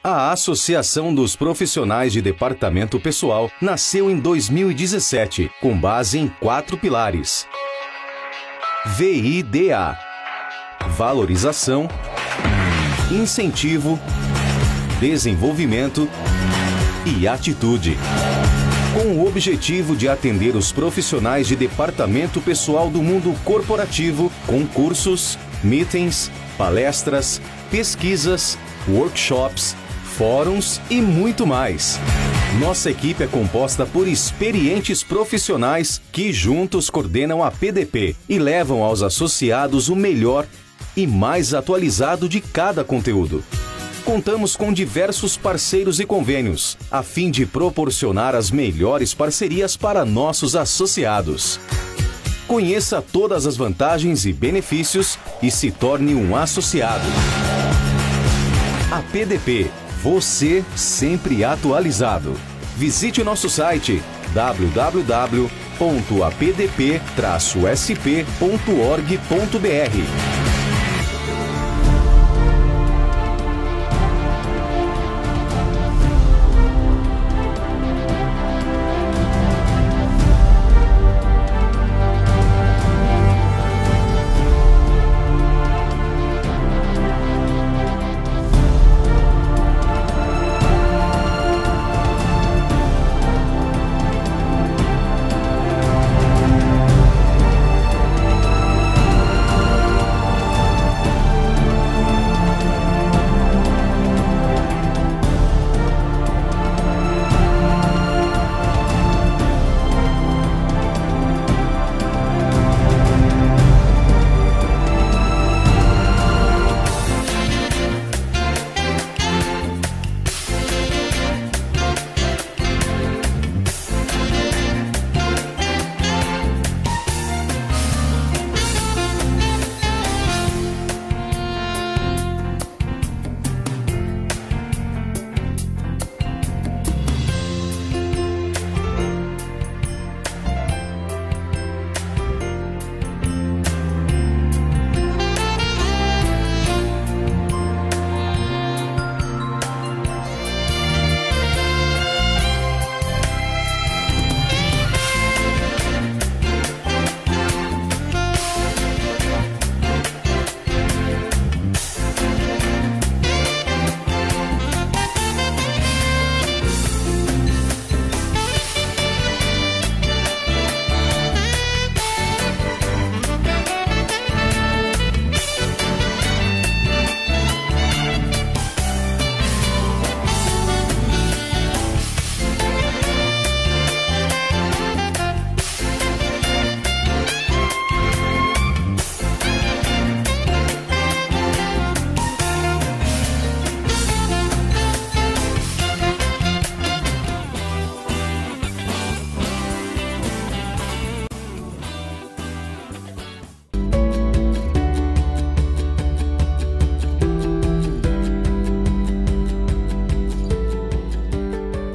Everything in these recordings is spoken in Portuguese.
A Associação dos Profissionais de Departamento Pessoal nasceu em 2017, com base em 4 pilares. VIDA: valorização, incentivo, desenvolvimento e atitude. Com o objetivo de atender os profissionais de departamento pessoal do mundo corporativo com cursos, meetings, palestras, pesquisas, workshops, fóruns e muito mais. Nossa equipe é composta por experientes profissionais que juntos coordenam a PDP e levam aos associados o melhor e mais atualizado de cada conteúdo. Contamos com diversos parceiros e convênios, a fim de proporcionar as melhores parcerias para nossos associados. Conheça todas as vantagens e benefícios e se torne um associado. A PDP, você sempre atualizado. Visite o nosso site www.apdp-sp.org.br.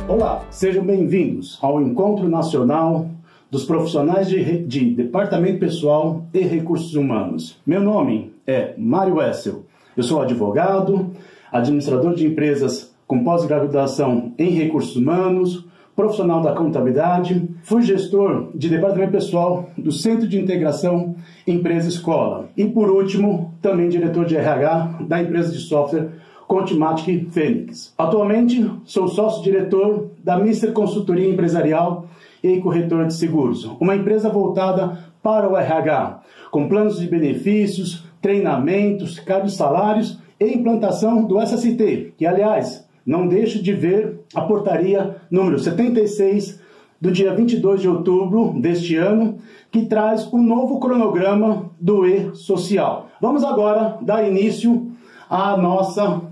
Olá, sejam bem-vindos ao Encontro Nacional dos Profissionais de Departamento Pessoal e Recursos Humanos. Meu nome é Mário Wessel, eu sou advogado, administrador de empresas com pós-graduação em Recursos Humanos, profissional da contabilidade, fui gestor de Departamento Pessoal do Centro de Integração Empresa-Escola e, por último, também diretor de RH da empresa de software Contimatic Fênix. Atualmente, sou sócio-diretor da Mister Consultoria Empresarial e corretor de seguros, uma empresa voltada para o RH, com planos de benefícios, treinamentos, cargos de salários e implantação do SST, que, aliás, não deixe de ver a portaria número 76 do dia 22 de outubro deste ano, que traz um novo cronograma do E-Social. Vamos agora dar início à nossa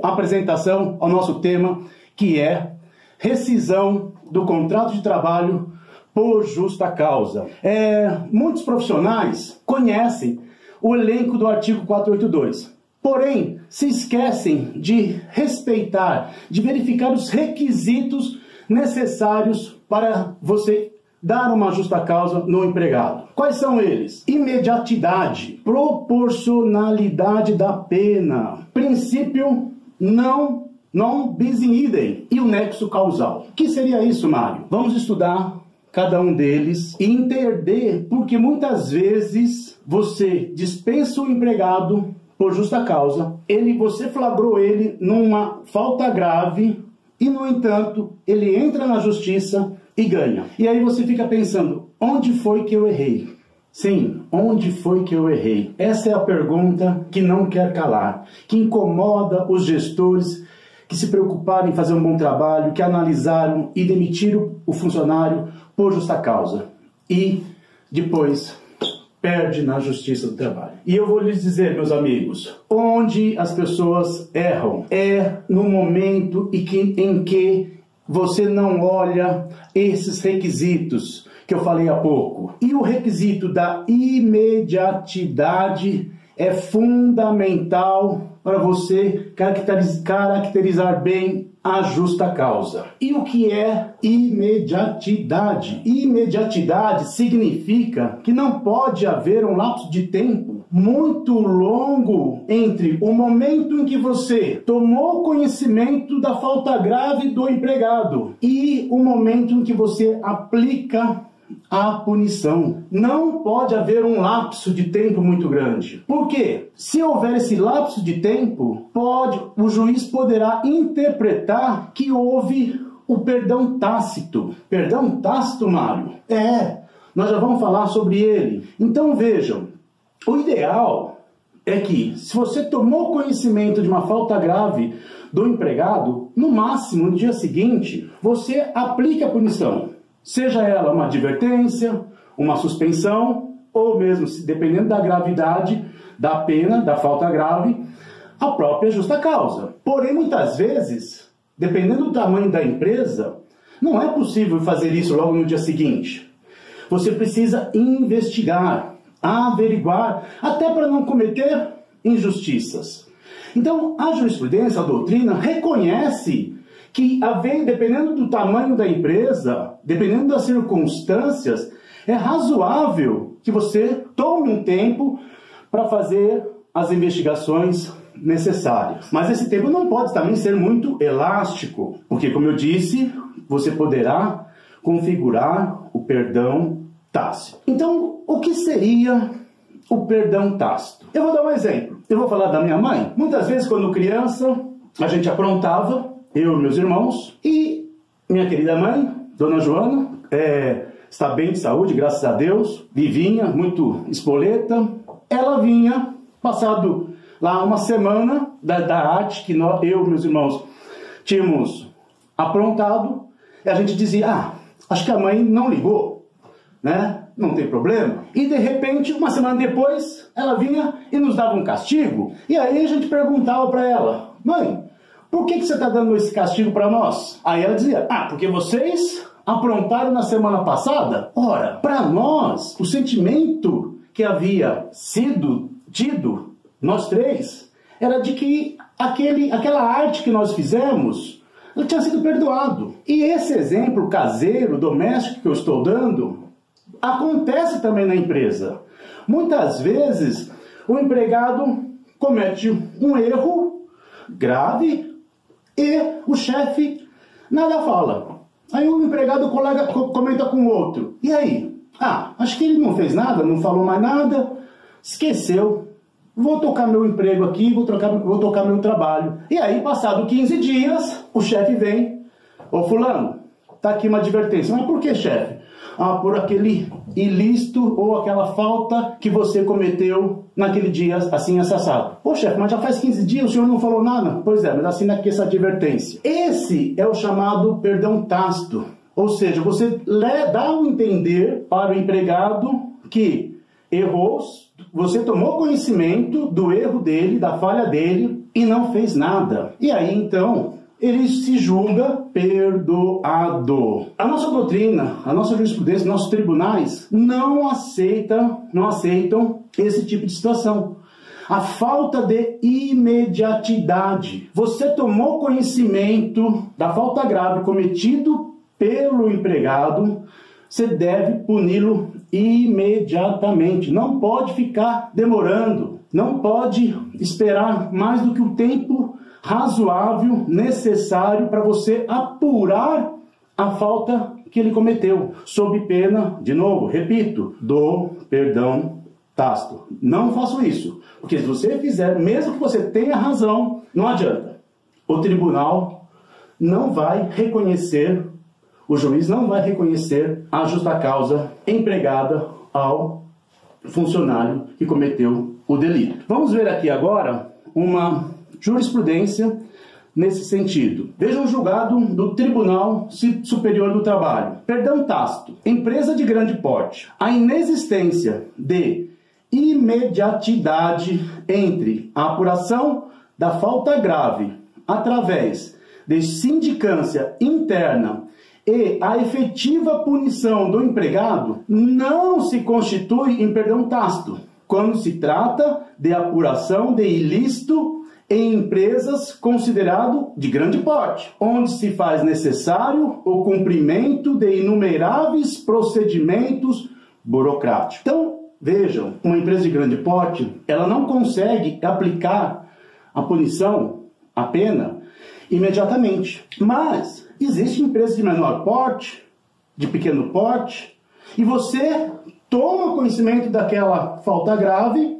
apresentação, ao nosso tema, que é rescisão do contrato de trabalho por justa causa. Muitos profissionais conhecem o elenco do artigo 482, porém se esquecem de respeitar, de verificar os requisitos necessários para você dar uma justa causa no empregado. Quais são eles? Imediatidade, proporcionalidade da pena, princípio não non bis in idem e o nexo causal. O que seria isso, Mário? Vamos estudar cada um deles e entender porque muitas vezes você dispensa o empregado por justa causa, você flagrou ele numa falta grave e, no entanto, ele entra na justiça e ganha. E aí você fica pensando, onde foi que eu errei? Sim, onde foi que eu errei? Essa é a pergunta que não quer calar, que incomoda os gestores que se preocuparam em fazer um bom trabalho, que analisaram e demitiram o funcionário por justa causa. E depois perde na justiça do trabalho. E eu vou lhes dizer, meus amigos, onde as pessoas erram é no momento em que você não olha esses requisitos que eu falei há pouco. E o requisito da imediatidade é fundamental para você caracterizar bem a justa causa. E o que é imediatidade? Imediatidade significa que não pode haver um lapso de tempo muito longo entre o momento em que você tomou conhecimento da falta grave do empregado e o momento em que você aplica a punição. Não pode haver um lapso de tempo muito grande. Por quê? Se houver esse lapso de tempo, o juiz poderá interpretar que houve o perdão tácito. Perdão tácito, Mário? Nós já vamos falar sobre ele. Então vejam, o ideal é que, se você tomou conhecimento de uma falta grave do empregado, no máximo, no dia seguinte, você aplica a punição. Seja ela uma advertência, uma suspensão, ou mesmo, dependendo da gravidade da pena, da falta grave, a própria justa causa. Porém, muitas vezes, dependendo do tamanho da empresa, não é possível fazer isso logo no dia seguinte. Você precisa investigar, averiguar, até para não cometer injustiças. Então, a jurisprudência, a doutrina, reconhece que, dependendo do tamanho da empresa, dependendo das circunstâncias, é razoável que você tome um tempo para fazer as investigações necessárias. Mas esse tempo não pode também ser muito elástico, porque, como eu disse, você poderá configurar o perdão tácito. Então, o que seria o perdão tácito? Eu vou dar um exemplo. Eu vou falar da minha mãe. Muitas vezes, quando criança, a gente aprontava, eu e meus irmãos, e minha querida mãe, Dona Joana, está bem de saúde, graças a Deus, vivinha, muito espoleta. Ela vinha, passado lá uma semana da arte que eu e meus irmãos tínhamos aprontado, e a gente dizia, acho que a mãe não ligou, né? Não tem problema. E de repente, uma semana depois, ela vinha e nos dava um castigo, e aí a gente perguntava para ela, mãe, por que você está dando esse castigo para nós? Aí ela dizia, porque vocês aprontaram na semana passada? Ora, para nós, o sentimento que havia sido tido, nós três, era de que aquela arte que nós fizemos, ela tinha sido perdoado. E esse exemplo caseiro, doméstico que eu estou dando, acontece também na empresa. Muitas vezes, o empregado comete um erro grave, e o chefe nada fala. Aí o empregado, o colega, comenta com o outro. E aí? Acho que ele não fez nada, não falou mais nada, esqueceu. Vou tocar meu emprego aqui, vou tocar meu trabalho. E aí, passado 15 dias, o chefe vem. Ô fulano, tá aqui uma advertência. Mas por que, chefe? Por aquele ilícito ou aquela falta que você cometeu naquele dia, assim, assado. Pô, chefe, mas já faz 15 dias, o senhor não falou nada? Pois é, mas assina aqui essa advertência. Esse é o chamado perdão tácito. Ou seja, você dá um entender para o empregado que errou, você tomou conhecimento do erro dele, da falha dele, e não fez nada. E aí, então, ele se julga perdoado. A nossa doutrina, a nossa jurisprudência, nossos tribunais não aceitam esse tipo de situação. A falta de imediatidade. Você tomou conhecimento da falta grave cometido pelo empregado, você deve puni-lo imediatamente. Não pode ficar demorando. Não pode esperar mais do que o tempo razoável, necessário para você apurar a falta que ele cometeu, sob pena, de novo, repito, do perdão tácito. Não faço isso, porque se você fizer, mesmo que você tenha razão, não adianta. O tribunal não vai reconhecer, o juiz não vai reconhecer a justa causa empregada ao funcionário que cometeu o delito. Vamos ver aqui agora uma jurisprudência nesse sentido. Veja o julgado do Tribunal Superior do Trabalho. Perdão tácito. Empresa de grande porte. A inexistência de imediatidade entre a apuração da falta grave através de sindicância interna e a efetiva punição do empregado não se constitui em perdão tácito quando se trata de apuração de ilícito em empresas considerado de grande porte, onde se faz necessário o cumprimento de inumeráveis procedimentos burocráticos. Então, vejam, uma empresa de grande porte, ela não consegue aplicar a punição, a pena, imediatamente. Mas existe empresa de menor porte, de pequeno porte, e você toma conhecimento daquela falta grave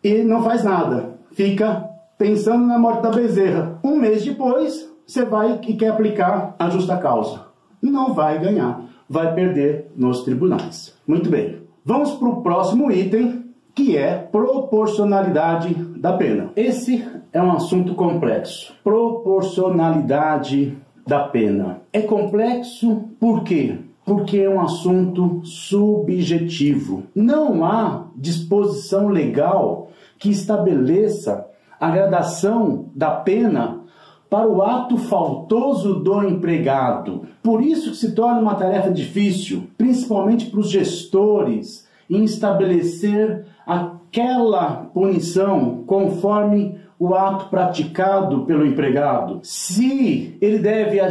e não faz nada. Fica pensando na morte da bezerra. Um mês depois, você vai e quer aplicar a justa causa. Não vai ganhar, vai perder nos tribunais. Muito bem, vamos para o próximo item, que é proporcionalidade da pena. Esse é um assunto complexo. Proporcionalidade da pena. É complexo por quê? Porque é um assunto subjetivo. Não há disposição legal que estabeleça a gradação da pena para o ato faltoso do empregado. Por isso que se torna uma tarefa difícil, principalmente para os gestores, em estabelecer aquela punição conforme o ato praticado pelo empregado. Se ele deve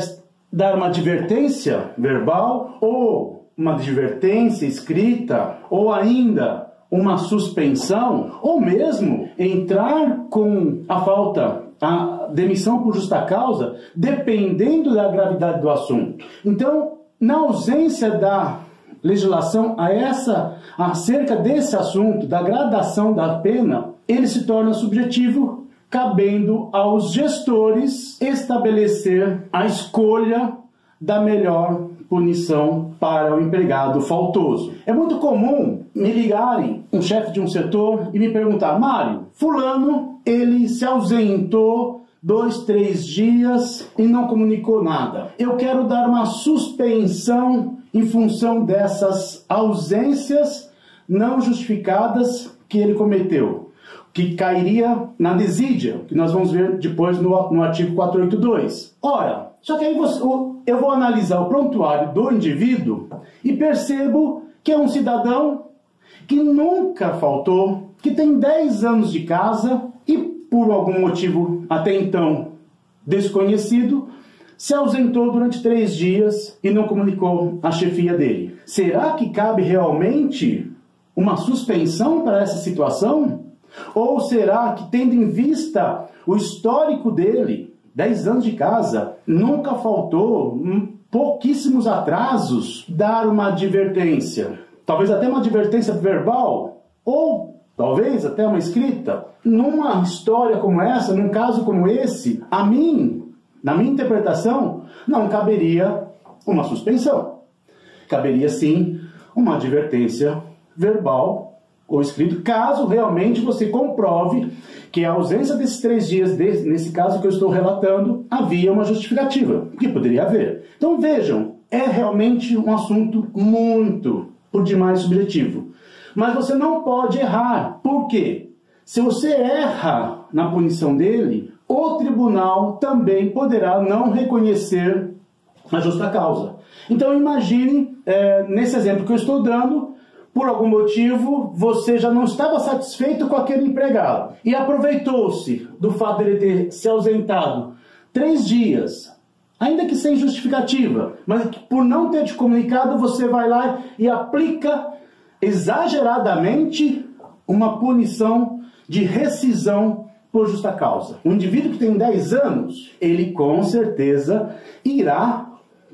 dar uma advertência verbal ou uma advertência escrita ou ainda uma suspensão, ou mesmo entrar com a falta, a demissão por justa causa, dependendo da gravidade do assunto. Então, na ausência da legislação acerca desse assunto, da gradação da pena, ele se torna subjetivo, cabendo aos gestores estabelecer a escolha da melhor punição para o empregado faltoso. É muito comum me ligarem um chefe de um setor e me perguntar: Mário, fulano, ele se ausentou 2, 3 dias e não comunicou nada. Eu quero dar uma suspensão em função dessas ausências não justificadas que ele cometeu, que cairia na desídia, que nós vamos ver depois no artigo 482. Ora, só que aí eu vou analisar o prontuário do indivíduo e percebo que é um cidadão que nunca faltou, que tem 10 anos de casa e, por algum motivo até então desconhecido, se ausentou durante 3 dias e não comunicou à chefia dele. Será que cabe realmente uma suspensão para essa situação? Ou será que, tendo em vista o histórico dele, 10 anos de casa, nunca faltou, pouquíssimos atrasos, dar uma advertência? Talvez até uma advertência verbal, ou talvez até uma escrita. Numa história como essa, num caso como esse, na minha interpretação, não caberia uma suspensão. Caberia sim uma advertência verbal ou escrito, caso realmente você comprove que a ausência desses 3 dias, nesse caso que eu estou relatando, havia uma justificativa, que poderia haver. Então vejam, é realmente um assunto muito, por demais, subjetivo. Mas você não pode errar. Por quê? Se você erra na punição dele, o tribunal também poderá não reconhecer a justa causa. Então imagine, nesse exemplo que eu estou dando, por algum motivo, você já não estava satisfeito com aquele empregado e aproveitou-se do fato de ele ter se ausentado 3 dias, ainda que sem justificativa, mas por não ter te comunicado, você vai lá e aplica exageradamente uma punição de rescisão por justa causa. Um indivíduo que tem 10 anos, ele com certeza irá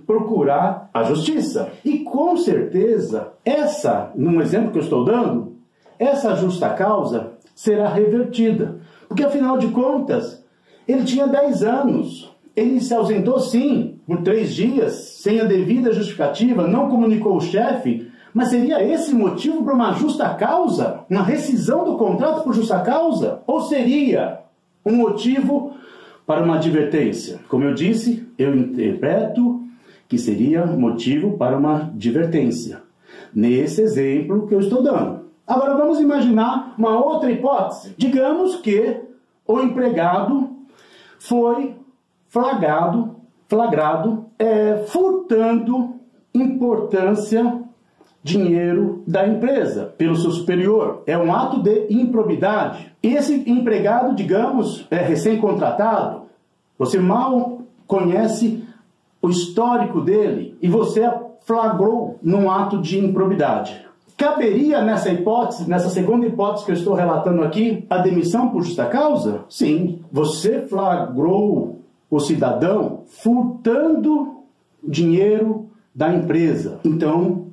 procurar a justiça. E com certeza, num exemplo que eu estou dando, essa justa causa será revertida. Porque afinal de contas, ele tinha 10 anos. Ele se ausentou sim, por 3 dias, sem a devida justificativa, não comunicou o chefe. Mas seria esse motivo para uma justa causa? Uma rescisão do contrato por justa causa? Ou seria um motivo para uma advertência? Como eu disse, eu interpreto que seria motivo para uma advertência, nesse exemplo que eu estou dando. Agora vamos imaginar uma outra hipótese. Digamos que o empregado foi flagrado furtando dinheiro da empresa pelo seu superior. É um ato de improbidade. Esse empregado, digamos, é recém-contratado. Você mal conhece o histórico dele e você flagrou num ato de improbidade. Caberia nessa hipótese, nessa segunda hipótese que eu estou relatando aqui, a demissão por justa causa? Sim. Você flagrou o cidadão furtando dinheiro da empresa. Então,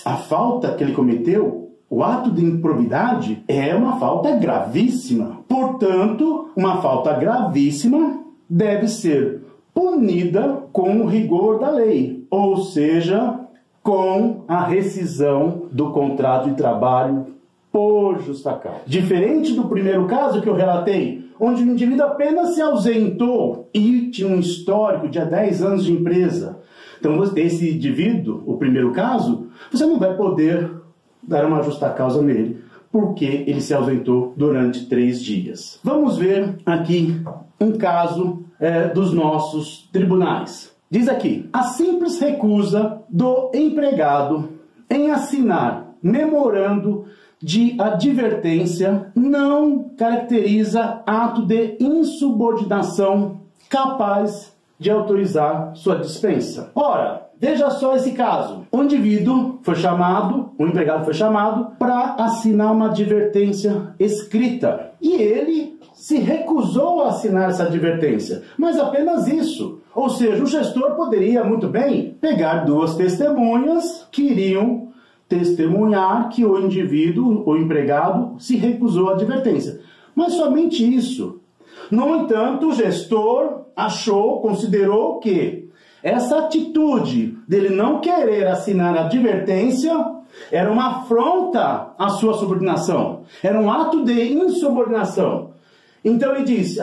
a falta que ele cometeu, o ato de improbidade, é uma falta gravíssima. Portanto, uma falta gravíssima deve ser punida com o rigor da lei, ou seja, com a rescisão do contrato de trabalho por justa causa. Diferente do primeiro caso que eu relatei, onde o indivíduo apenas se ausentou e tinha um histórico de 10 anos de empresa. Então, esse indivíduo, o primeiro caso, você não vai poder dar uma justa causa nele, porque ele se ausentou durante 3 dias. Vamos ver aqui um caso dos nossos tribunais. Diz aqui: a simples recusa do empregado em assinar memorando de advertência não caracteriza ato de insubordinação capaz de autorizar sua dispensa. Ora, veja só esse caso. O indivíduo foi chamado, o empregado foi chamado para assinar uma advertência escrita. E ele se recusou a assinar essa advertência. Mas apenas isso. Ou seja, o gestor poderia muito bem pegar 2 testemunhas que iriam testemunhar que o indivíduo, o empregado, se recusou à advertência. Mas somente isso. No entanto, o gestor considerou que essa atitude dele não querer assinar a advertência era uma afronta à sua subordinação. Era um ato de insubordinação. Então ele disse: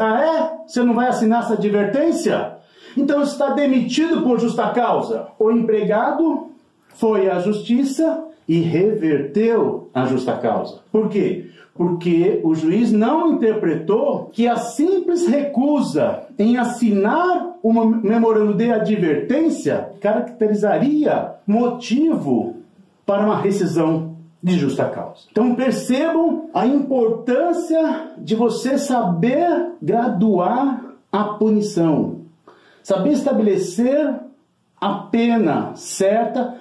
você não vai assinar essa advertência? Então está demitido por justa causa. O empregado foi à justiça e reverteu a justa causa. Por quê? Porque o juiz não interpretou que a simples recusa em assinar um memorando de advertência caracterizaria motivo para uma rescisão de justa causa. Então percebam a importância de você saber graduar a punição, saber estabelecer a pena certa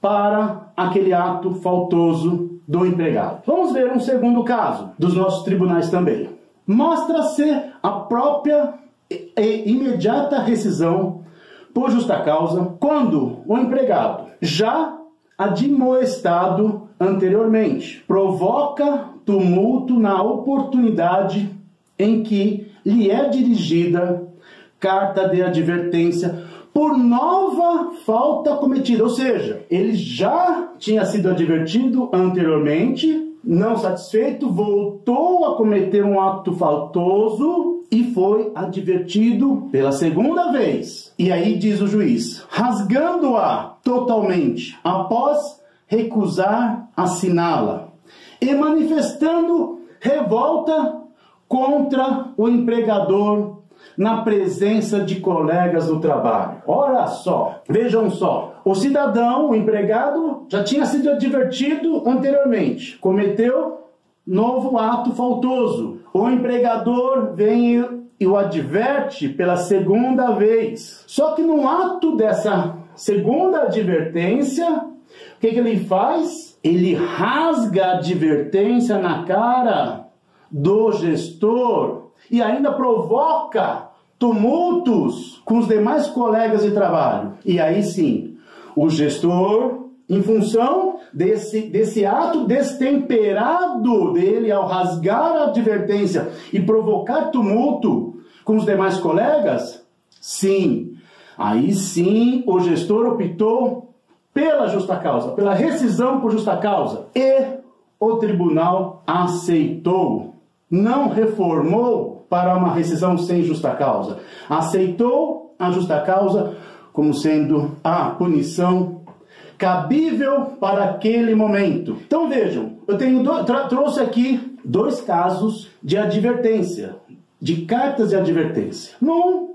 para aquele ato faltoso do empregado. Vamos ver um segundo caso dos nossos tribunais também. Mostra-se a própria e imediata rescisão por justa causa quando o empregado, já admoestado anteriormente, provoca tumulto na oportunidade em que lhe é dirigida carta de advertência por nova falta cometida. Ou seja, ele já tinha sido advertido anteriormente, não satisfeito, voltou a cometer um ato faltoso e foi advertido pela segunda vez. E aí diz o juiz: rasgando-a totalmente, após recusar assiná-la e manifestando revolta contra o empregador na presença de colegas do trabalho. Ora só, vejam só, o cidadão, o empregado, já tinha sido advertido anteriormente, cometeu novo ato faltoso. O empregador vem e o adverte pela segunda vez. Só que no ato dessa segunda advertência, o que ele faz? Ele rasga a advertência na cara do gestor e ainda provoca tumultos com os demais colegas de trabalho. E aí sim, o gestor, em função desse ato destemperado dele ao rasgar a advertência e provocar tumulto com os demais colegas, sim, aí sim o gestor optou pela justa causa, pela rescisão por justa causa. E o tribunal aceitou, não reformou para uma rescisão sem justa causa. Aceitou a justa causa como sendo a punição cabível para aquele momento. Então vejam, eu trouxe aqui 2 casos de advertência, de cartas de advertência. Num,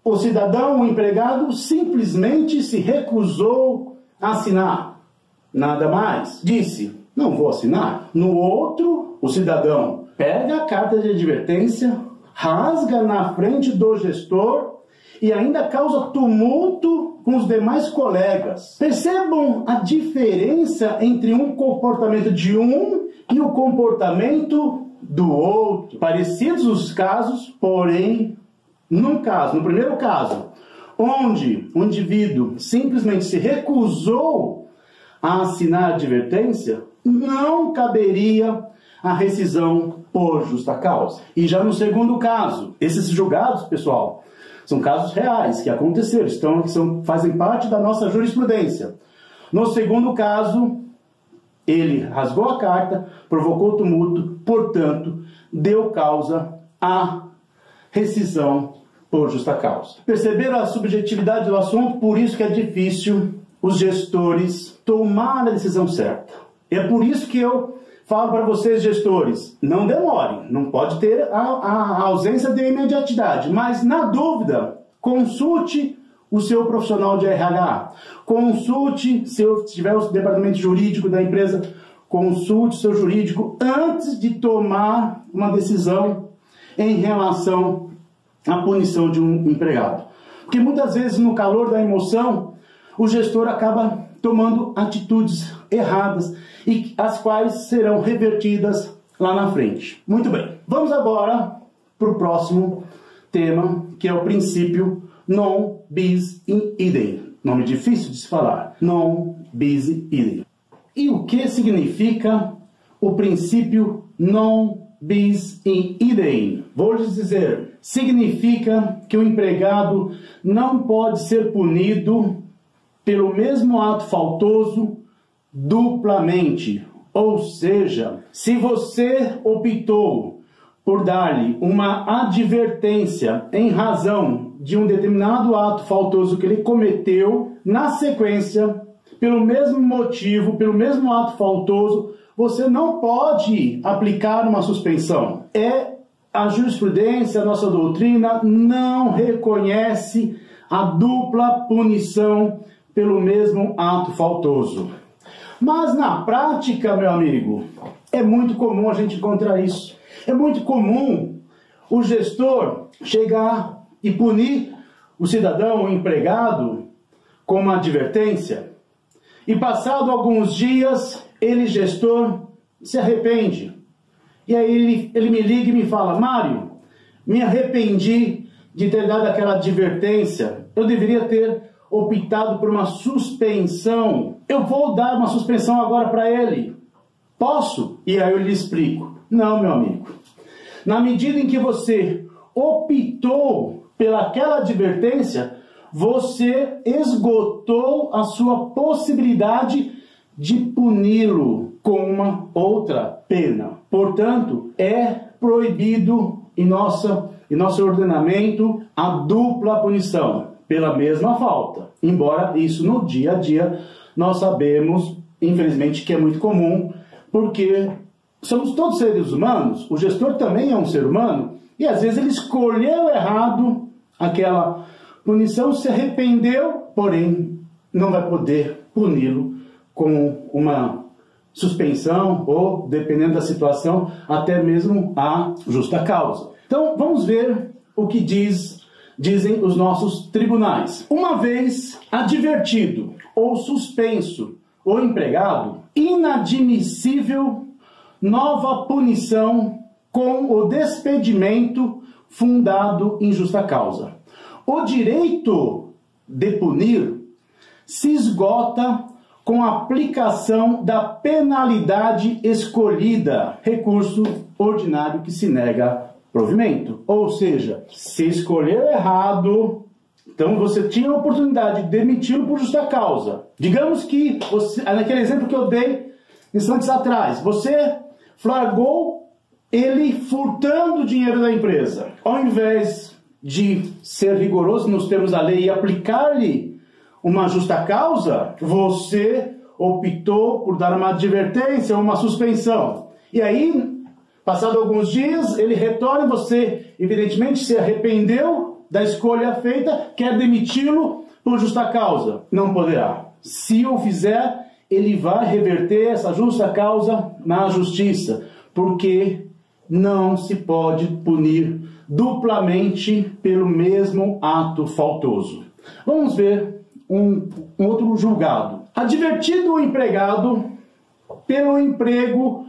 o cidadão, o empregado, simplesmente se recusou a assinar. Nada mais. Disse, não vou assinar. No outro, o cidadão pega a carta de advertência, rasga na frente do gestor e ainda causa tumulto com os demais colegas. Percebam a diferença entre um comportamento de um e o comportamento do outro. Parecidos os casos, porém, no primeiro caso, onde o indivíduo simplesmente se recusou a assinar a advertência, não caberia a rescisão por justa causa. E já no segundo caso, esses julgados, pessoal, são casos reais que aconteceram, fazem parte da nossa jurisprudência. No segundo caso, ele rasgou a carta, provocou tumulto, portanto, deu causa à rescisão por justa causa. Perceberam a subjetividade do assunto? Por isso que é difícil os gestores tomar a decisão certa. É por isso que eu falo para vocês, gestores, não demorem, não pode ter a ausência de imediatidade, mas na dúvida, consulte o seu profissional de RH, consulte, se tiver o departamento jurídico da empresa, consulte o seu jurídico antes de tomar uma decisão em relação à punição de um empregado. Porque muitas vezes, no calor da emoção, o gestor acaba tomando atitudes erradas e as quais serão revertidas lá na frente. Muito bem, vamos agora para o próximo tema, que é o princípio non bis in idem. Nome difícil de se falar. Non bis in idem. E o que significa o princípio non bis in idem? Vou lhes dizer, significa que o empregado não pode ser punido pelo mesmo ato faltoso duplamente. Ou seja, se você optou por dar-lhe uma advertência em razão de um determinado ato faltoso que ele cometeu, na sequência, pelo mesmo motivo, pelo mesmo ato faltoso, você não pode aplicar uma suspensão. A jurisprudência, a nossa doutrina, não reconhece a dupla punição pelo mesmo ato faltoso. Mas na prática, meu amigo, é muito comum a gente encontrar isso. É muito comum o gestor chegar e punir o cidadão, o empregado, com uma advertência. E passado alguns dias, ele, gestor, se arrepende. E aí ele me liga e me fala, Mário, me arrependi de ter dado aquela advertência. Eu deveria ter optado por uma suspensão. Eu vou dar uma suspensão agora para ele. Posso? E aí eu lhe explico. Não, meu amigo. Na medida em que você optou pelaquela advertência, você esgotou a sua possibilidade de puni-lo com uma outra pena. Portanto, é proibido em nosso ordenamento a dupla punição pela mesma falta. Embora isso no dia a dia nós sabemos, infelizmente, que é muito comum, porque somos todos seres humanos, o gestor também é um ser humano, e às vezes ele escolheu errado aquela punição, se arrependeu, porém não vai poder puni-lo com uma suspensão ou, dependendo da situação, até mesmo a justa causa. Então vamos ver o que dizem os nossos tribunais. Uma vez advertido ou suspenso o empregado, inadmissível nova punição com o despedimento fundado em justa causa. O direito de punir se esgota com a aplicação da penalidade escolhida, recurso ordinário que se nega provimento. Ou seja, se escolheu errado, então você tinha a oportunidade de demiti-lo por justa causa. Digamos que, naquele exemplo que eu dei instantes atrás, você flagrou ele furtando o dinheiro da empresa. Ao invés de ser rigoroso nos termos da lei e aplicar-lhe uma justa causa, você optou por dar uma advertência ou uma suspensão. E aí, passado alguns dias, ele retorna e você, evidentemente, se arrependeu da escolha feita, quer demiti-lo por justa causa. Não poderá. Se o fizer, ele vai reverter essa justa causa na justiça, porque não se pode punir duplamente pelo mesmo ato faltoso. Vamos ver um outro julgado. Advertido o empregado pelo emprego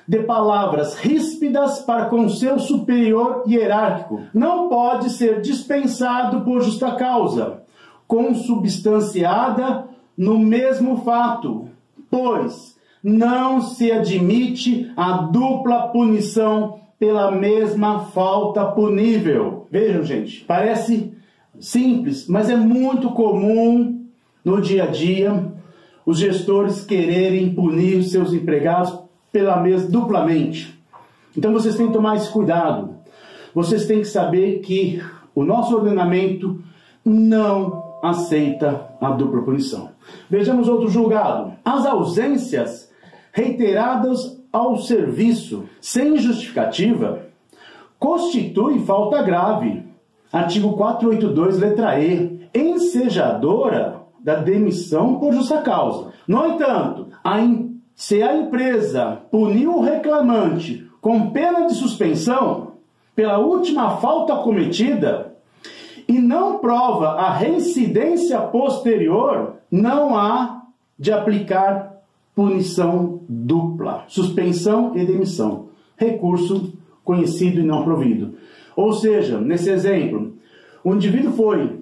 de palavras ríspidas para com seu superior hierárquico, não pode ser dispensado por justa causa, consubstanciada no mesmo fato, pois não se admite a dupla punição pela mesma falta punível. Vejam, gente, parece simples, mas é muito comum no dia a dia os gestores quererem punir seus empregados duplamente. Então vocês têm que tomar esse cuidado. Vocês têm que saber que o nosso ordenamento não aceita a dupla punição. Vejamos outro julgado. As ausências reiteradas ao serviço sem justificativa constitui falta grave. Artigo 482, letra E, ensejadora da demissão por justa causa. No entanto, se a empresa puniu o reclamante com pena de suspensão pela última falta cometida e não prova a reincidência posterior, não há de aplicar punição dupla, suspensão e demissão, recurso conhecido e não provido. Ou seja, nesse exemplo, o indivíduo foi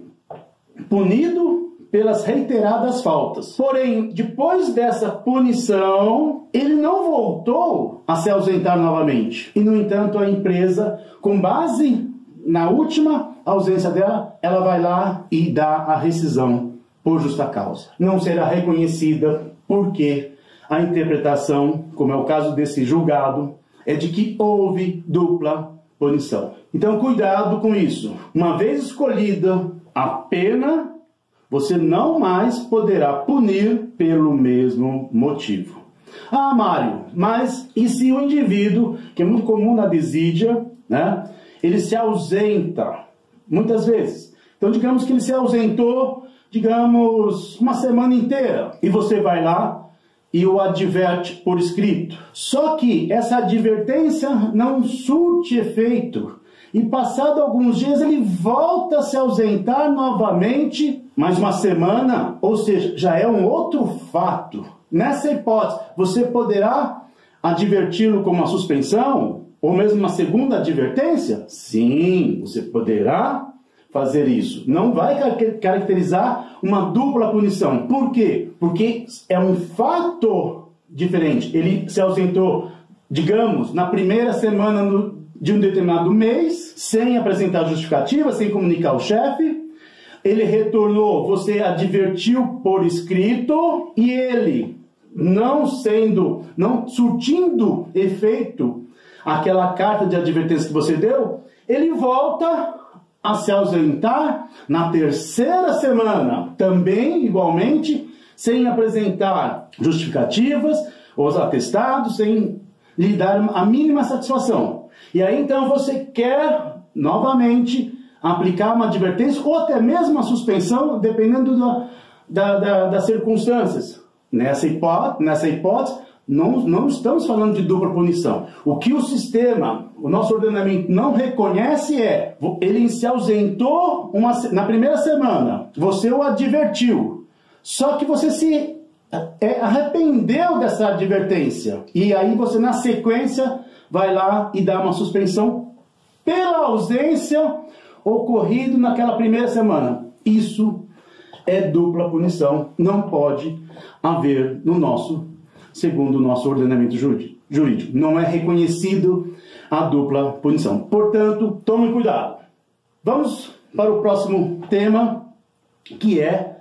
punido pelas reiteradas faltas. Porém, depois dessa punição, ele não voltou a se ausentar novamente. E, no entanto, a empresa, com base na última ausência dela, ela vai lá e dá a rescisão por justa causa. Não será reconhecida porque a interpretação, como é o caso desse julgado, é de que houve dupla punição. Então, cuidado com isso. Uma vez escolhida a pena, você não mais poderá punir pelo mesmo motivo. Ah, Mário, mas e se o indivíduo, que é muito comum na desídia, né, ele se ausenta muitas vezes. Então, digamos que ele se ausentou, digamos, uma semana inteira, e você vai lá e o adverte por escrito. Só que essa advertência não surte efeito. E passado alguns dias ele volta a se ausentar novamente, mais uma semana, ou seja, já é um outro fato. Nessa hipótese, você poderá adverti-lo com uma suspensão, ou mesmo uma segunda advertência? Sim, você poderá fazer isso. Não vai caracterizar uma dupla punição. Por quê? Porque é um fato diferente. Ele se ausentou, digamos, na primeira semana de um determinado mês, sem apresentar justificativa, sem comunicar ao chefe. Ele retornou, você advertiu por escrito, e ele, não surtindo efeito aquela carta de advertência que você deu, ele volta a se ausentar na terceira semana, também, igualmente, sem apresentar justificativas ou atestados, sem lhe dar a mínima satisfação. E aí, então, você quer, novamente, aplicar uma advertência ou até mesmo uma suspensão, dependendo das circunstâncias. Nessa hipótese, não estamos falando de dupla punição. O que o sistema, o nosso ordenamento não reconhece é, ele se ausentou na primeira semana, você o advertiu, só que você se arrependeu dessa advertência. E aí você, na sequência, vai lá e dá uma suspensão pela ausência ocorrido naquela primeira semana. Isso é dupla punição, não pode haver segundo o nosso ordenamento jurídico. Não é reconhecido a dupla punição. Portanto, tome cuidado. Vamos para o próximo tema, que é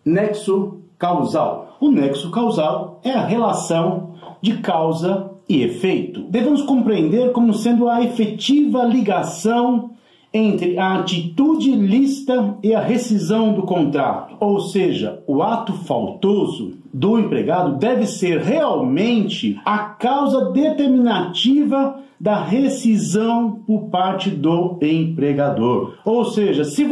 nexo causal. O nexo causal é a relação de causa e efeito. Devemos compreender como sendo a efetiva ligação entre a atitude ilícita e a rescisão do contrato. Ou seja, o ato faltoso do empregado deve ser realmente a causa determinativa da rescisão por parte do empregador. Ou seja, se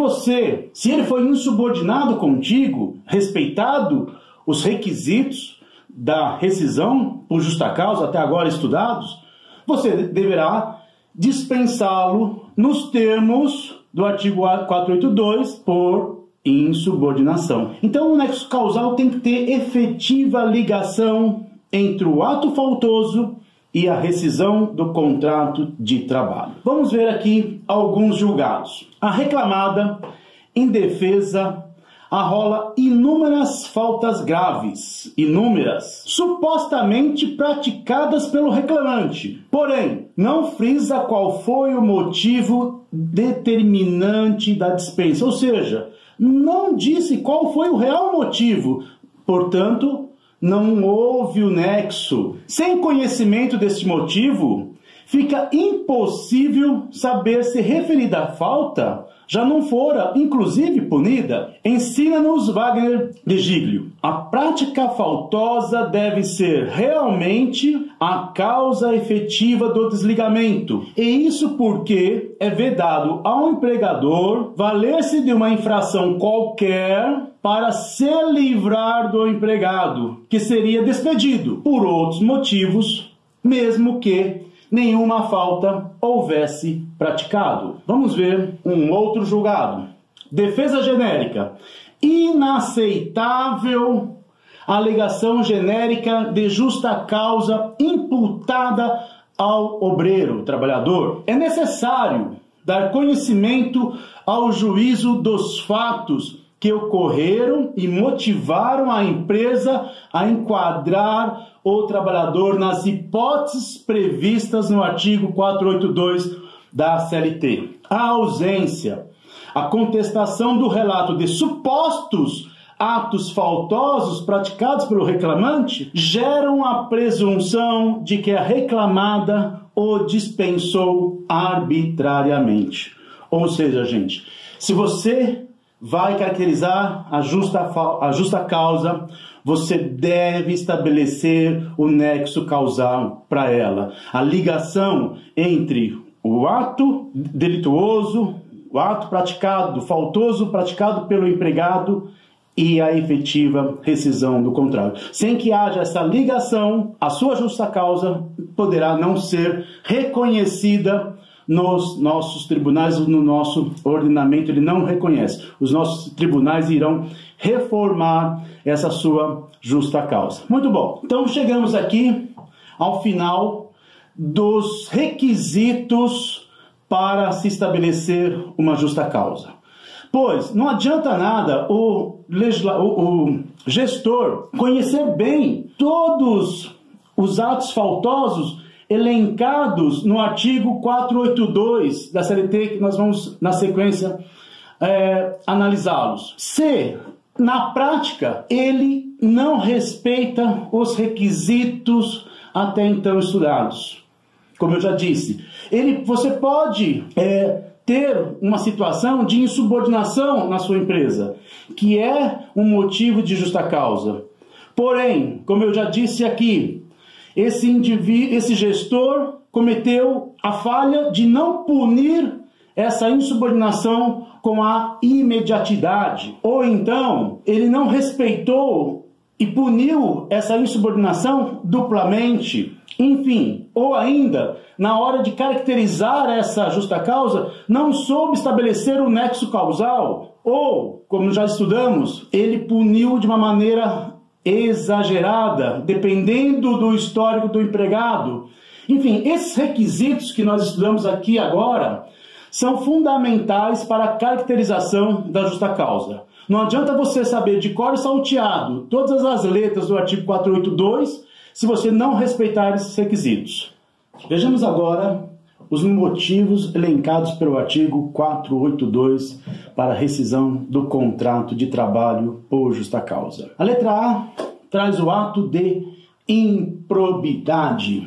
ele foi insubordinado contigo, respeitado os requisitos da rescisão por justa causa até agora estudados, você deverá dispensá-lo nos termos do artigo 482 por insubordinação. Então, o nexo causal tem que ter efetiva ligação entre o ato faltoso e a rescisão do contrato de trabalho. Vamos ver aqui alguns julgados. A reclamada, em defesa, arrola inúmeras faltas graves, supostamente praticadas pelo reclamante. Porém, não frisa qual foi o motivo determinante da dispensa, ou seja, não disse qual foi o real motivo. Portanto, não houve o nexo. Sem conhecimento deste motivo, fica impossível saber se referida falta já não fora, inclusive, punida. Ensina-nos Wagner de Giglio. A prática faltosa deve ser realmente a causa efetiva do desligamento. E isso porque é vedado ao empregador valer-se de uma infração qualquer para se livrar do empregado, que seria despedido por outros motivos, mesmo que nenhuma falta houvesse praticado. Vamos ver um outro julgado. Defesa genérica. Inaceitável alegação genérica de justa causa imputada ao obreiro, trabalhador. É necessário dar conhecimento ao juízo dos fatos que ocorreram e motivaram a empresa a enquadrar o trabalhador nas hipóteses previstas no artigo 482 da CLT. A ausência, a contestação do relato de supostos atos faltosos praticados pelo reclamante geram a presunção de que a reclamada o dispensou arbitrariamente. Ou seja, gente, se você vai caracterizar a justa causa, você deve estabelecer o nexo causal para ela. A ligação entre o ato delituoso, o ato praticado, faltoso praticado pelo empregado e a efetiva rescisão do contrato. Sem que haja essa ligação, a sua justa causa poderá não ser reconhecida nos nossos tribunais, no nosso ordenamento, ele não reconhece. Os nossos tribunais irão reformar essa sua justa causa. Muito bom. Então chegamos aqui ao final dos requisitos para se estabelecer uma justa causa. Pois não adianta nada o gestor conhecer bem todos os atos faltosos elencados no artigo 482 da CLT, que nós vamos, na sequência, analisá-los. Se, na prática, ele não respeita os requisitos até então estudados. Como eu já disse, você pode ter uma situação de insubordinação na sua empresa, que é um motivo de justa causa. Porém, como eu já disse aqui, esse gestor cometeu a falha de não punir essa insubordinação com a imediatidade. Ou então, ele não respeitou e puniu essa insubordinação duplamente. Enfim, ou ainda, na hora de caracterizar essa justa causa, não soube estabelecer o nexo causal. Ou, como já estudamos, ele puniu de uma maneira exagerada, dependendo do histórico do empregado. Enfim, esses requisitos que nós estudamos aqui agora são fundamentais para a caracterização da justa causa. Não adianta você saber de cor e salteado todas as letras do artigo 482 se você não respeitar esses requisitos. Vejamos agora os motivos elencados pelo artigo 482 para rescisão do contrato de trabalho por justa causa. A letra A traz o ato de improbidade.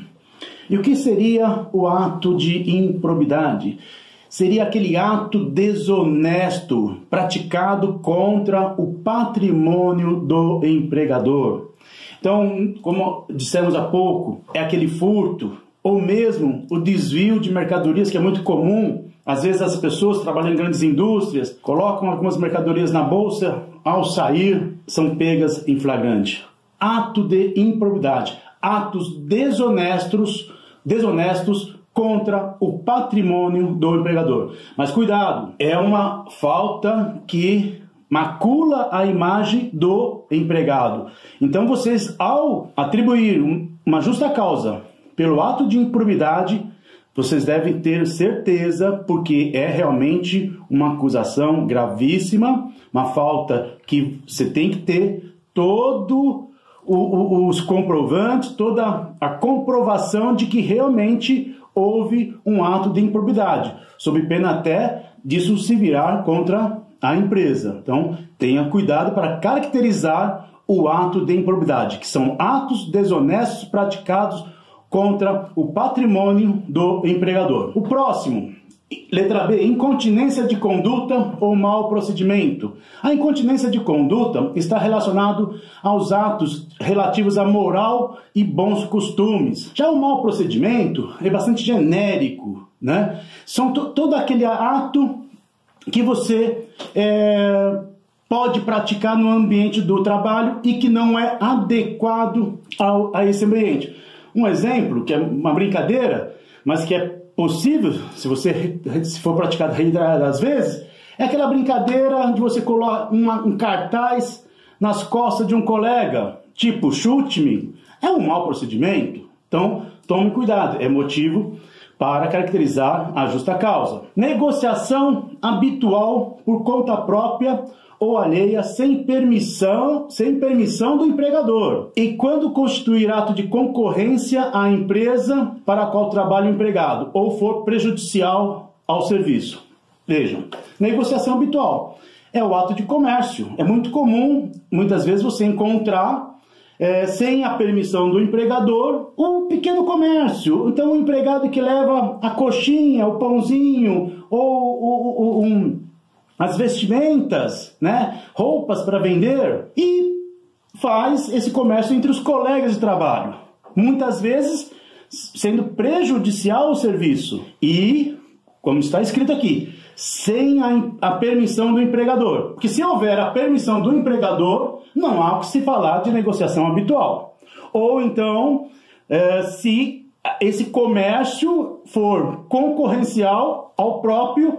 E o que seria o ato de improbidade? Seria aquele ato desonesto praticado contra o patrimônio do empregador. Então, como dissemos há pouco, é aquele furto, ou mesmo o desvio de mercadorias, que é muito comum. Às vezes as pessoas trabalham em grandes indústrias, colocam algumas mercadorias na bolsa, ao sair são pegas em flagrante. Ato de improbidade, atos desonestos contra o patrimônio do empregador. Mas cuidado, é uma falta que macula a imagem do empregado. Então vocês, ao atribuir uma justa causa pelo ato de improbidade, vocês devem ter certeza, porque é realmente uma acusação gravíssima, uma falta que você tem que ter todos os comprovantes, toda a comprovação de que realmente houve um ato de improbidade, sob pena até disso se virar contra a empresa. Então, tenha cuidado para caracterizar o ato de improbidade, que são atos desonestos praticados contra o patrimônio do empregador. O próximo, letra B, incontinência de conduta ou mau procedimento. A incontinência de conduta está relacionado aos atos relativos à moral e bons costumes. Já o mau procedimento é bastante genérico, né? São todo aquele ato que você pode praticar no ambiente do trabalho e que não é adequado a esse ambiente. Um exemplo, que é uma brincadeira, mas que é possível, se for praticado reiteradas vezes, é aquela brincadeira de você colocar um cartaz nas costas de um colega, tipo, chute-me. É um mau procedimento. Então, tome cuidado, é motivo para caracterizar a justa causa. Negociação habitual por conta própria ou alheia sem permissão do empregador. E quando constituir ato de concorrência à empresa para a qual trabalha o empregado ou for prejudicial ao serviço. Vejam, negociação habitual é o ato de comércio. É muito comum, muitas vezes, você encontrar sem a permissão do empregador, um pequeno comércio. Então, o empregado que leva a coxinha, o pãozinho, ou as vestimentas, né? Roupas para vender, e faz esse comércio entre os colegas de trabalho, muitas vezes sendo prejudicial ao serviço. E, como está escrito aqui, sem a permissão do empregador. Porque se houver a permissão do empregador, não há o que se falar de negociação habitual. Ou então, se esse comércio for concorrencial ao próprio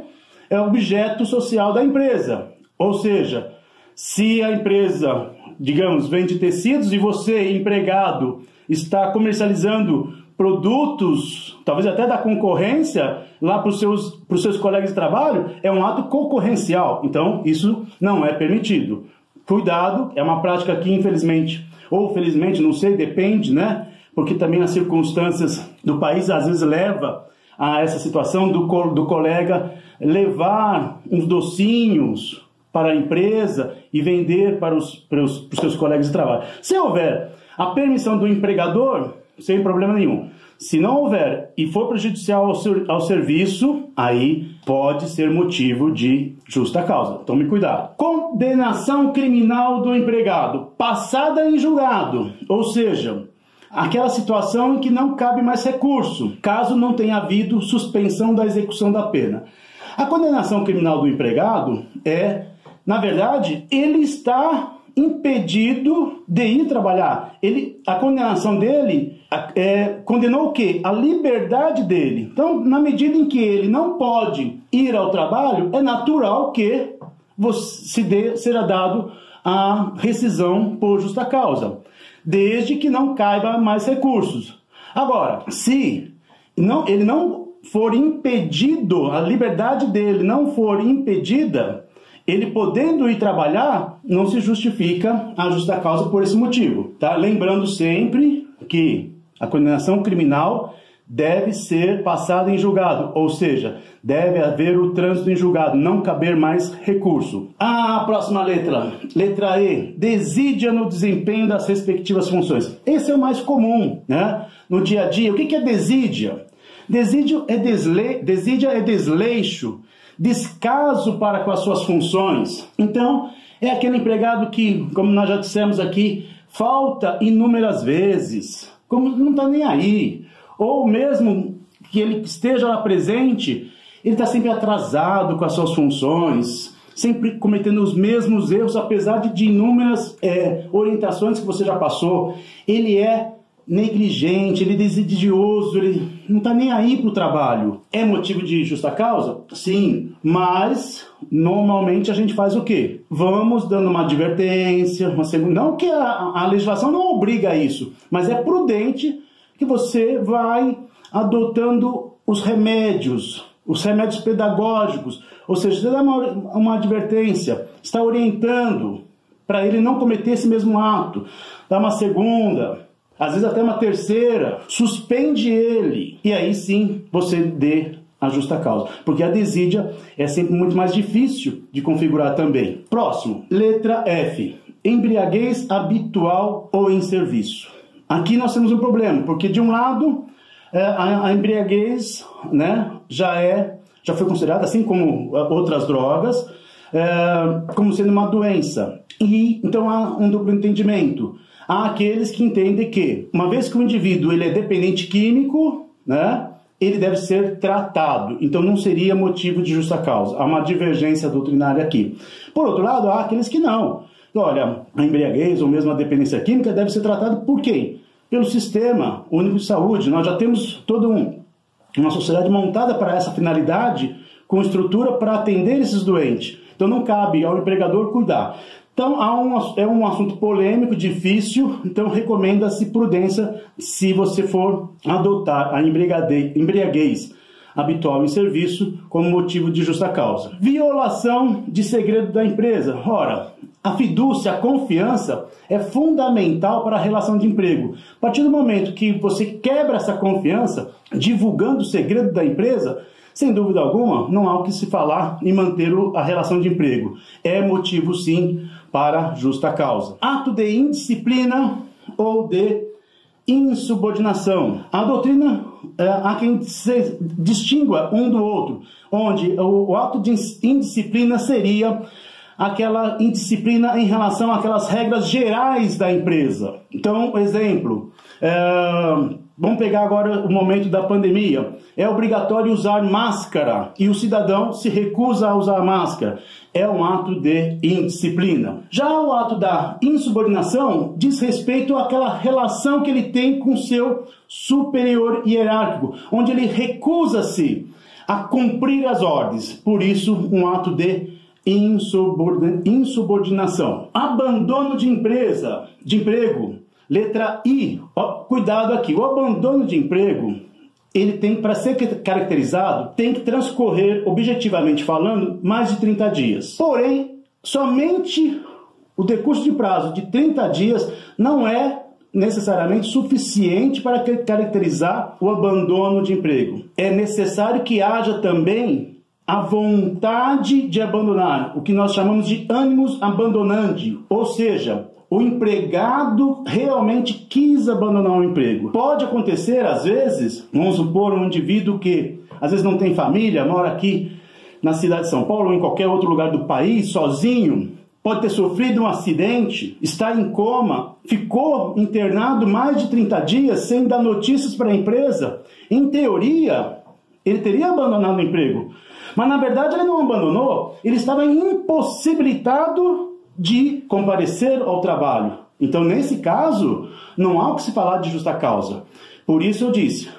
objeto social da empresa. Ou seja, se a empresa, digamos, vende tecidos e você, empregado, está comercializando produtos, talvez até da concorrência, lá para os seus colegas de trabalho, é um ato concorrencial. Então, isso não é permitido. Cuidado, é uma prática que, infelizmente, ou felizmente, não sei, depende, né? Porque também as circunstâncias do país, às vezes, leva a essa situação do colega levar uns docinhos para a empresa e vender para os seus colegas de trabalho. Se houver a permissão do empregador, sem problema nenhum. Se não houver e for prejudicial ao serviço, aí pode ser motivo de justa causa. Tome cuidado. Condenação criminal do empregado, passada em julgado, ou seja, aquela situação em que não cabe mais recurso, caso não tenha havido suspensão da execução da pena. A condenação criminal do empregado na verdade, ele está impedido de ir trabalhar. A condenação dele condenou o quê? A liberdade dele. Então, na medida em que ele não pode ir ao trabalho, é natural que será dado a rescisão por justa causa, desde que não caiba mais recursos. Agora, se ele não for impedido, a liberdade dele não for impedida, ele podendo ir trabalhar, não se justifica a justa causa por esse motivo, tá? Lembrando sempre que a condenação criminal deve ser passada em julgado, ou seja, deve haver o trânsito em julgado, não caber mais recurso. A próxima letra, letra E, desídia no desempenho das respectivas funções. Esse é o mais comum, né? No dia a dia. O que é desídia? Desídia é desleixo, descaso para com as suas funções. Então, é aquele empregado que, como nós já dissemos aqui, falta inúmeras vezes, como não está nem aí, ou mesmo que ele esteja lá presente, ele está sempre atrasado com as suas funções, sempre cometendo os mesmos erros, apesar de inúmeras orientações que você já passou. Ele é negligente, ele é desidioso, ele não está nem aí para o trabalho. É motivo de justa causa? Sim, mas normalmente a gente faz o quê? Vamos dando uma advertência, uma segunda. Não que a legislação não obriga a isso, mas é prudente que você vai adotando os remédios pedagógicos, ou seja, você dá uma advertência, está orientando para ele não cometer esse mesmo ato, dá uma segunda, às vezes até uma terceira, suspende ele, e aí sim você dê a justa causa, porque a desídia é sempre muito mais difícil de configurar também. Próximo, letra F, embriaguez habitual ou em serviço. Aqui nós temos um problema, porque de um lado a embriaguez, né, já foi considerada, assim como outras drogas, como sendo uma doença. E então há um duplo entendimento. Há aqueles que entendem que, uma vez que o indivíduo ele é dependente químico, né, ele deve ser tratado. Então não seria motivo de justa causa. Há uma divergência doutrinária aqui. Por outro lado, há aqueles que não. Olha, a embriaguez ou mesmo a dependência química deve ser tratada por quem? Pelo Sistema Único de Saúde. Nós já temos toda uma sociedade montada para essa finalidade, com estrutura para atender esses doentes. Então não cabe ao empregador cuidar. Então é um assunto polêmico, difícil, então recomenda-se prudência se você for adotar a embriaguez habitual em serviço como motivo de justa causa. Violação de segredo da empresa. Ora, a fidúcia, a confiança é fundamental para a relação de emprego. A partir do momento que você quebra essa confiança, divulgando o segredo da empresa, sem dúvida alguma, não há o que se falar em manter a relação de emprego. É motivo, sim, para justa causa. Ato de indisciplina ou de insubordinação. A doutrina, há quem se distingua um do outro, onde o ato de indisciplina seria aquela indisciplina em relação àquelas regras gerais da empresa. Então, exemplo, vamos pegar agora o momento da pandemia. É obrigatório usar máscara e o cidadão se recusa a usar máscara. É um ato de indisciplina. Já o ato da insubordinação diz respeito àquela relação que ele tem com seu superior hierárquico, onde ele recusa-se a cumprir as ordens. Por isso, um ato de insubordinação. Abandono de emprego. Letra I. Cuidado aqui. O abandono de emprego, ele tem, para ser caracterizado, tem que transcorrer, objetivamente falando, mais de 30 dias. Porém, somente o decurso de prazo de 30 dias não é necessariamente suficiente para caracterizar o abandono de emprego. É necessário que haja também a vontade de abandonar, o que nós chamamos de animus abandonandi, ou seja, o empregado realmente quis abandonar o emprego. Pode acontecer, às vezes, vamos supor, um indivíduo que às vezes não tem família, mora aqui na cidade de São Paulo ou em qualquer outro lugar do país, sozinho, pode ter sofrido um acidente, está em coma, ficou internado mais de 30 dias sem dar notícias para a empresa. Em teoria, ele teria abandonado o emprego. Mas, na verdade, ele não abandonou, ele estava impossibilitado de comparecer ao trabalho. Então, nesse caso, não há o que se falar de justa causa. Por isso eu disse,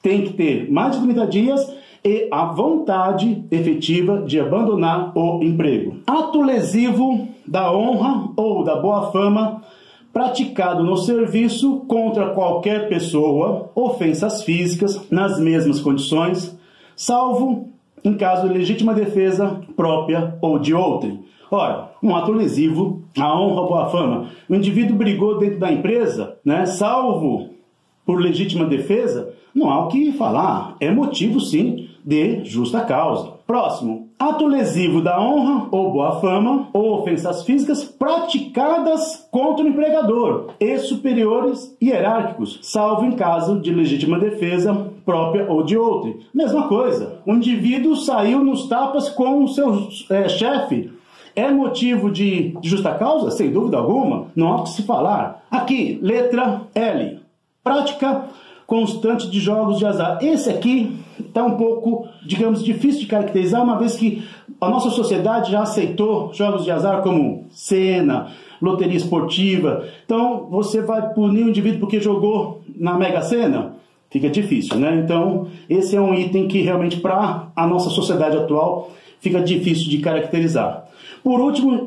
tem que ter mais de 30 dias e a vontade efetiva de abandonar o emprego. Ato lesivo da honra ou da boa fama praticado no serviço contra qualquer pessoa, ofensas físicas nas mesmas condições, salvo em caso de legítima defesa própria ou de outrem. Ora, um ato lesivo à honra ou à fama. O indivíduo brigou dentro da empresa, né, salvo por legítima defesa, não há o que falar. É motivo, sim, de justa causa. Próximo. Ato lesivo da honra ou boa fama ou ofensas físicas praticadas contra o empregador e superiores hierárquicos, salvo em caso de legítima defesa própria ou de outrem. Mesma coisa. O indivíduo saiu nos tapas com o seu chefe. É motivo de justa causa? Sem dúvida alguma. Não há o que se falar. Aqui, letra L. Prática constante de jogos de azar. Esse aqui está um pouco, digamos, difícil de caracterizar, uma vez que a nossa sociedade já aceitou jogos de azar como cena, loteria esportiva. Então, você vai punir o indivíduo porque jogou na Mega Sena? Fica difícil, né? Então, esse é um item que realmente, para a nossa sociedade atual, fica difícil de caracterizar. Por último,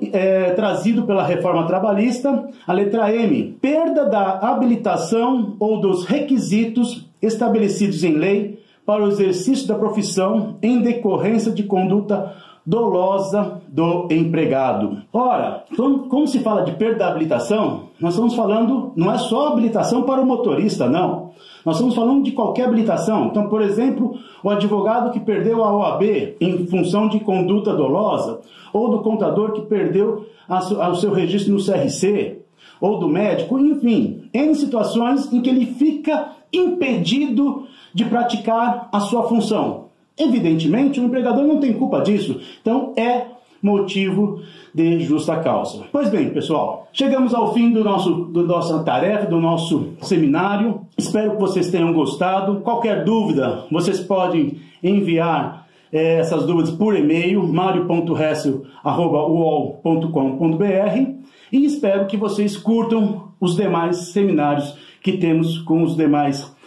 trazido pela reforma trabalhista, a letra M. Perda da habilitação ou dos requisitos estabelecidos em lei para o exercício da profissão em decorrência de conduta dolosa do empregado. Ora, como se fala de perda da habilitação, nós estamos falando, não é só habilitação para o motorista, não. Nós estamos falando de qualquer habilitação. Então, por exemplo, o advogado que perdeu a OAB em função de conduta dolosa, ou do contador que perdeu o seu registro no CRC, ou do médico, enfim, em situações em que ele fica impedido de praticar a sua função. Evidentemente, o empregador não tem culpa disso, então é motivo de justa causa. Pois bem, pessoal, chegamos ao fim da nossa tarefa, do nosso seminário. Espero que vocês tenham gostado. Qualquer dúvida, vocês podem enviar essas dúvidas por e-mail, mario.hessel@uol.com.br, e espero que vocês curtam os demais seminários que temos com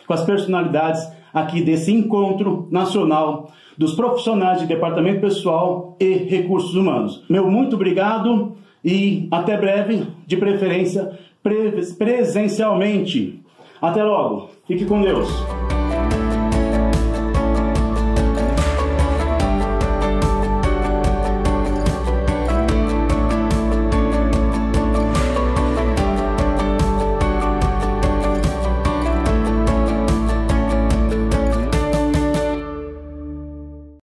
as personalidades aqui desse encontro nacional dos profissionais de departamento pessoal e recursos humanos. Meu muito obrigado e até breve, de preferência presencialmente. Até logo. Fique com Deus.